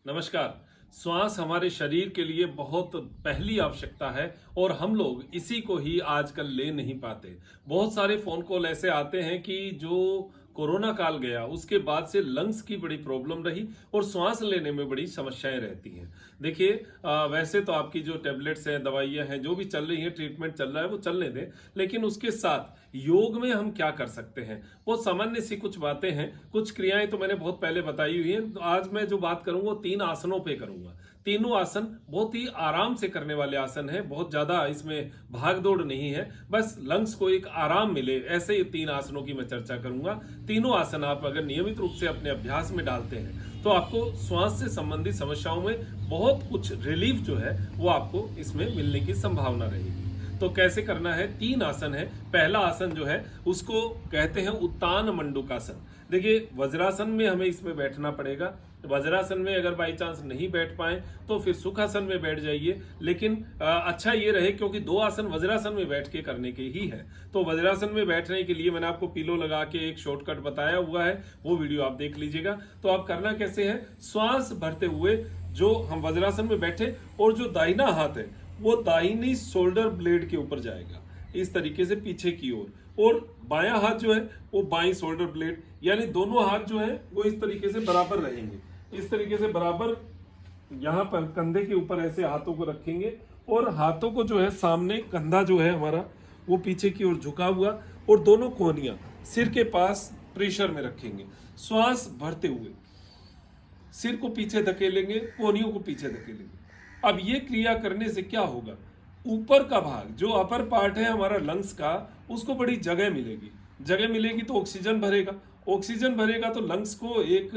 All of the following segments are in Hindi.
नमस्कार। श्वास हमारे शरीर के लिए बहुत पहली आवश्यकता है और हम लोग इसी को ही आजकल ले नहीं पाते। बहुत सारे फोन कॉल ऐसे आते हैं कि जो कोरोना काल गया उसके बाद से लंग्स की बड़ी प्रॉब्लम रही और श्वास लेने में बड़ी समस्याएं रहती हैं। देखिए, वैसे तो आपकी जो टेबलेट्स हैं, दवाइयां हैं, जो भी चल रही हैं, ट्रीटमेंट चल रहा है वो चलने दें, लेकिन उसके साथ योग में हम क्या कर सकते हैं वो सामान्य सी कुछ बातें हैं। कुछ क्रियाएं तो मैंने बहुत पहले बताई हुई हैं। तो आज मैं जो बात करूंगा वो 3 आसनों पे करूंगा। तीनों आसन बहुत ही आराम से करने वाले आसन है, बहुत ज्यादा इसमें भाग दौड़ नहीं है, बस लंग्स को एक आराम मिले, ऐसे ही 3 आसनों की मैं चर्चा करूंगा। तीनों आसन आप अगर नियमित रूप से अपने अभ्यास में डालते हैं तो आपको श्वास से संबंधित समस्याओं में बहुत कुछ रिलीफ जो है वो आपको इसमें मिलने की संभावना रहेगी। तो कैसे करना है? 3 आसन है। पहला आसन जो है उसको कहते हैं उत्तान मंडूकासन। देखिए, वज्रासन में हमें इसमें बैठना पड़ेगा। वज्रासन में अगर बाई चांस नहीं बैठ पाए तो फिर सुखासन में बैठ जाइए, लेकिन अच्छा ये रहे क्योंकि 2 आसन वज्रासन में बैठ के करने के ही है। तो वज्रासन में बैठने के लिए मैंने आपको पिलो लगा के एक शॉर्टकट बताया हुआ है, वो वीडियो आप देख लीजिएगा। तो आप करना कैसे है? श्वास भरते हुए जो हम वज्रासन में बैठे और जो दाहिना हाथ है वो दाहिनी शोल्डर ब्लेड के ऊपर जाएगा इस तरीके से पीछे की ओर, और बायां हाथ जो है वो बाईं शोल्डर ब्लेड, यानी दोनों हाथ जो है वो इस तरीके से बराबर रहेंगे। इस तरीके से बराबर यहाँ पर कंधे के ऊपर ऐसे हाथों को रखेंगे और हाथों को जो है सामने, कंधा जो है हमारा वो पीछे की ओर झुका हुआ और दोनों कोहनियां सिर के पास प्रेशर में रखेंगे। श्वास भरते हुए सिर को पीछे धकेलेंगे, कोहनियों को पीछे धकेलेंगे। अब ये क्रिया करने से क्या होगा? ऊपर का भाग जो अपर पार्ट है हमारा लंग्स का, उसको बड़ी जगह मिलेगी। जगह मिलेगी तो ऑक्सीजन भरेगा, ऑक्सीजन भरेगा तो लंग्स को एक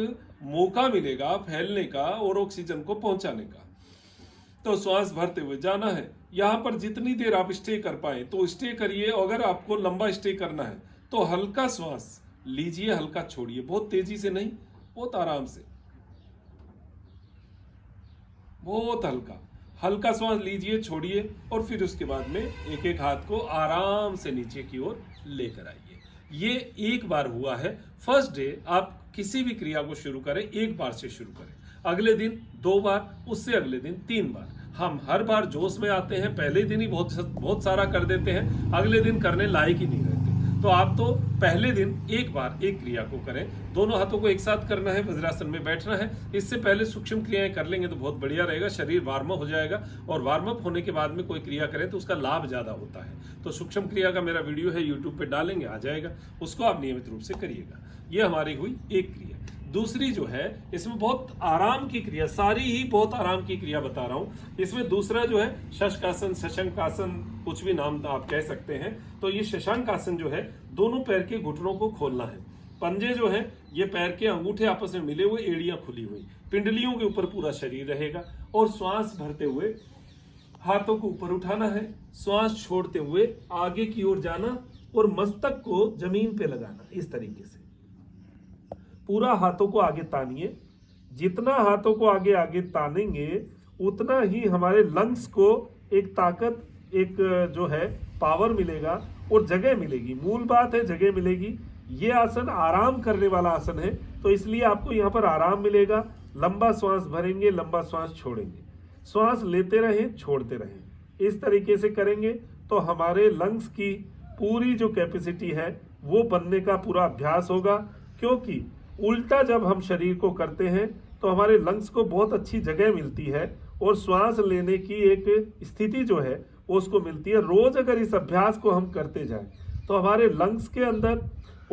मौका मिलेगा फैलने का और ऑक्सीजन को पहुंचाने का। तो श्वास भरते हुए जाना है। यहां पर जितनी देर आप स्टे कर पाए तो स्टे करिए। अगर आपको लंबा स्टे करना है तो हल्का श्वास लीजिए, हल्का छोड़िए, बहुत तेजी से नहीं, बहुत आराम से, बहुत हल्का हल्का श्वास लीजिए, छोड़िए और फिर उसके बाद में एक एक हाथ को आराम से नीचे की ओर लेकर आइए। ये एक बार हुआ है। फर्स्ट डे आप किसी भी क्रिया को शुरू करें, एक बार से शुरू करें, अगले दिन 2 बार, उससे अगले दिन 3 बार। हम हर बार जोश में आते हैं, पहले दिन ही बहुत सारा कर देते हैं, अगले दिन करने लायक ही नहीं रहते। तो आप तो पहले दिन एक बार एक क्रिया को करें। दोनों हाथों को एक साथ करना है, वज्रासन में बैठना है। इससे पहले सूक्ष्म क्रियाएं कर लेंगे तो बहुत बढ़िया रहेगा, शरीर वार्म अप हो जाएगा और वार्म अप होने के बाद में कोई क्रिया करें तो उसका लाभ ज्यादा होता है। तो सूक्ष्म क्रिया का मेरा वीडियो है, यूट्यूब पे डालेंगे, आ जाएगा, उसको आप नियमित रूप से करिएगा। ये हमारी हुई एक क्रिया। दूसरी जो है इसमें बहुत आराम की क्रिया, सारी ही बहुत आराम की क्रिया बता रहा हूं। इसमें दूसरा जो है शशकासन, शशंकासन, कुछ भी नाम आप कह सकते हैं। तो ये शशांकासन जो है दोनों पैर के घुटनों को खोलना है। पंजे जो है ये पैर के अंगूठे आपस में मिले हुए, एड़ियां खुली हुई, पिंडलियों के ऊपर पूरा शरीर रहेगा और श्वास भरते हुए हाथों को ऊपर उठाना है, श्वास छोड़ते हुए आगे की ओर जाना और मस्तक को जमीन पे लगाना। इस तरीके से पूरा हाथों को आगे तानिए। जितना हाथों को आगे आगे तानेंगे उतना ही हमारे लंग्स को एक ताकत, एक जो है पावर मिलेगा और जगह मिलेगी। मूल बात है जगह मिलेगी। ये आसन आराम करने वाला आसन है, तो इसलिए आपको यहाँ पर आराम मिलेगा। लंबा श्वास भरेंगे, लंबा श्वास छोड़ेंगे, श्वास लेते रहें, छोड़ते रहें। इस तरीके से करेंगे तो हमारे लंग्स की पूरी जो कैपेसिटी है वो बनने का पूरा अभ्यास होगा। क्योंकि उल्टा जब हम शरीर को करते हैं तो हमारे लंग्स को बहुत अच्छी जगह मिलती है और श्वास लेने की एक स्थिति जो है वो उसको मिलती है। रोज अगर इस अभ्यास को हम करते जाएं तो हमारे लंग्स के अंदर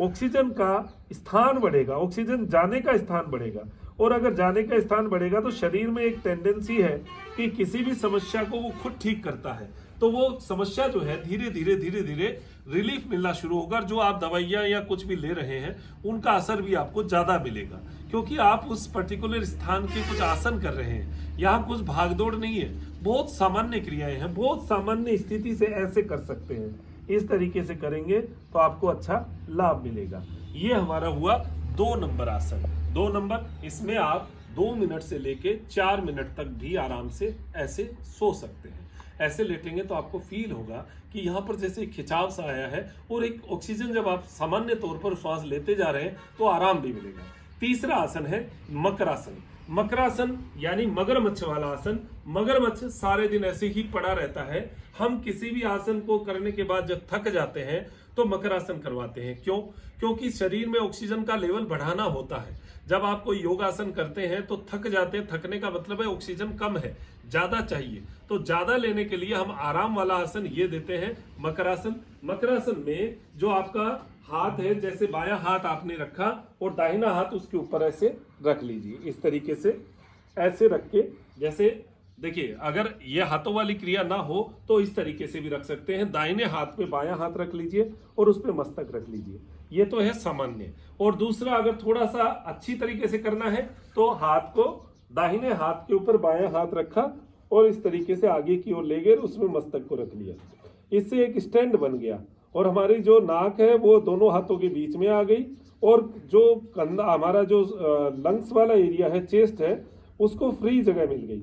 ऑक्सीजन का स्थान बढ़ेगा, ऑक्सीजन जाने का स्थान बढ़ेगा। और अगर जाने का स्थान बढ़ेगा तो शरीर में एक टेंडेंसी है कि किसी भी समस्या को वो खुद ठीक करता है, तो वो समस्या जो है धीरे धीरे रिलीफ मिलना शुरू होगा। जो आप दवाइयां या कुछ भी ले रहे हैं उनका असर भी आपको ज्यादा मिलेगा, क्योंकि आप उस पर्टिकुलर स्थान के कुछ आसन कर रहे हैं। यहाँ कुछ भागदौड़ नहीं है, बहुत सामान्य क्रियाएं हैं, बहुत सामान्य स्थिति से ऐसे कर सकते हैं। इस तरीके से करेंगे तो आपको अच्छा लाभ मिलेगा। ये हमारा हुआ 2 नंबर आसन। 2 नंबर, इसमें आप 2 मिनट से लेके 4 मिनट तक भी आराम से ऐसे सो सकते हैं। ऐसे लेटेंगे तो आपको फील होगा कि यहाँ पर जैसे खिंचाव सा आया है और एक ऑक्सीजन जब आप सामान्य तौर पर श्वास लेते जा रहे हैं तो आराम भी मिलेगा। तीसरा आसन है मकरासन। मकरासन यानी मगरमच्छ वाला आसन। मगरमच्छ सारे दिन ऐसे ही पड़ा रहता है। हम किसी भी आसन को करने के बाद जब थक जाते हैं तो मकरासन करवाते हैं। क्यों? क्योंकि शरीर में ऑक्सीजन का लेवल बढ़ाना होता है। जब आप कोई योगासन करते हैं तो थक जाते हैं, थकने का मतलब है ऑक्सीजन कम है, ज्यादा चाहिए। तो ज्यादा लेने के लिए हम आराम वाला आसन ये देते हैं, मकरासन। मकरासन में जो आपका हाथ है, जैसे बायां हाथ आपने रखा और दाहिना हाथ उसके ऊपर ऐसे रख लीजिए, इस तरीके से ऐसे रख के, जैसे देखिए अगर ये हाथों वाली क्रिया ना हो तो इस तरीके से भी रख सकते हैं। दाहिने हाथ पे बायां हाथ रख लीजिए और उस पे मस्तक रख लीजिए, ये तो है सामान्य। और दूसरा, अगर थोड़ा सा अच्छी तरीके से करना है तो हाथ को दाहिने हाथ के ऊपर बायां हाथ रखा और इस तरीके से आगे की ओर ले गए, उसमें मस्तक को रख लिया। इससे एक स्टैंड बन गया और हमारी जो नाक है वो दोनों हाथों के बीच में आ गई और जो कंधा, हमारा जो लंग्स वाला एरिया है, चेस्ट है, उसको फ्री जगह मिल गई।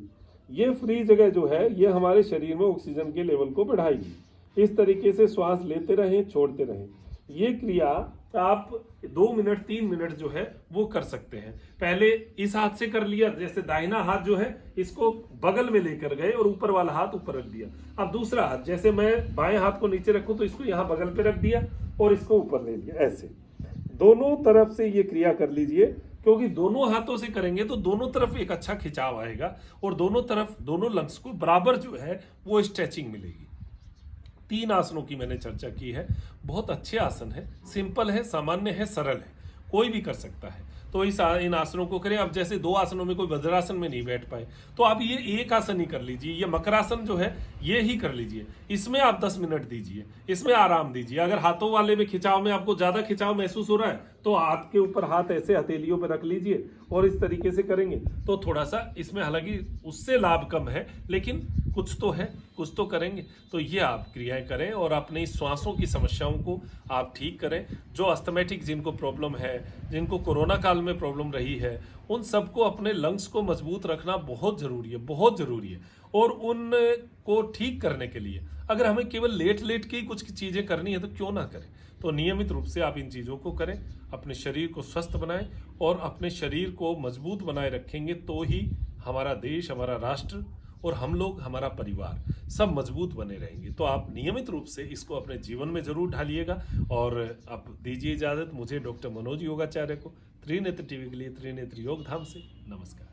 ये फ्री जगह जो है ये हमारे शरीर में ऑक्सीजन के लेवल को बढ़ाएगी। इस तरीके से श्वास लेते रहें, छोड़ते रहें। ये क्रिया आप 2 मिनट 3 मिनट जो है वो कर सकते हैं। पहले इस हाथ से कर लिया, जैसे दाहिना हाथ जो है इसको बगल में लेकर गए और ऊपर वाला हाथ ऊपर रख दिया। अब दूसरा हाथ, जैसे मैं बाएं हाथ को नीचे रखूं तो इसको यहाँ बगल पे रख दिया और इसको ऊपर ले लिया। ऐसे दोनों तरफ से ये क्रिया कर लीजिए, क्योंकि दोनों हाथों से करेंगे तो दोनों तरफ एक अच्छा खिंचाव आएगा और दोनों तरफ, दोनों लंग्स को बराबर जो है वो स्ट्रेचिंग मिलेगी। 3 आसनों की मैंने चर्चा की है। बहुत अच्छे आसन है, सिंपल है, सामान्य है, सरल है, कोई भी कर सकता है। तो इन आसनों को करें। अब जैसे 2 आसनों में कोई वज्रासन में नहीं बैठ पाए तो आप ये एक आसन ही कर लीजिए। ये मकरासन जो है ये ही कर लीजिए। इसमें आप 10 मिनट दीजिए, इसमें आराम दीजिए। अगर हाथों वाले में खिंचाव में आपको ज्यादा खिंचाव महसूस हो रहा है तो हाथ के ऊपर हाथ ऐसे हथेलियों पर रख लीजिए और इस तरीके से करेंगे तो थोड़ा सा इसमें, हालांकि उससे लाभ कम है लेकिन कुछ तो है, कुछ तो करेंगे। तो ये आप क्रियाएं करें और अपनी श्वासों की समस्याओं को आप ठीक करें। जो अस्थमैटिक जिनको प्रॉब्लम है, जिनको कोरोना काल में प्रॉब्लम रही है, उन सबको अपने लंग्स को मजबूत रखना बहुत जरूरी है, बहुत जरूरी है। और उनको ठीक करने के लिए अगर हमें केवल लेट लेट के ही कुछ चीजें करनी है तो क्यों ना करें। तो नियमित रूप से आप इन चीजों को करें, अपने शरीर को स्वस्थ बनाएं और अपने शरीर को मजबूत बनाए रखेंगे तो ही हमारा देश, हमारा राष्ट्र और हम लोग, हमारा परिवार सब मजबूत बने रहेंगे। तो आप नियमित रूप से इसको अपने जीवन में जरूर ढालिएगा। और अब दीजिए इजाजत मुझे, डॉक्टर मनोज योगाचार्य को, त्रिनेत्र टीवी के लिए त्रिनेत्र योग धाम से नमस्कार।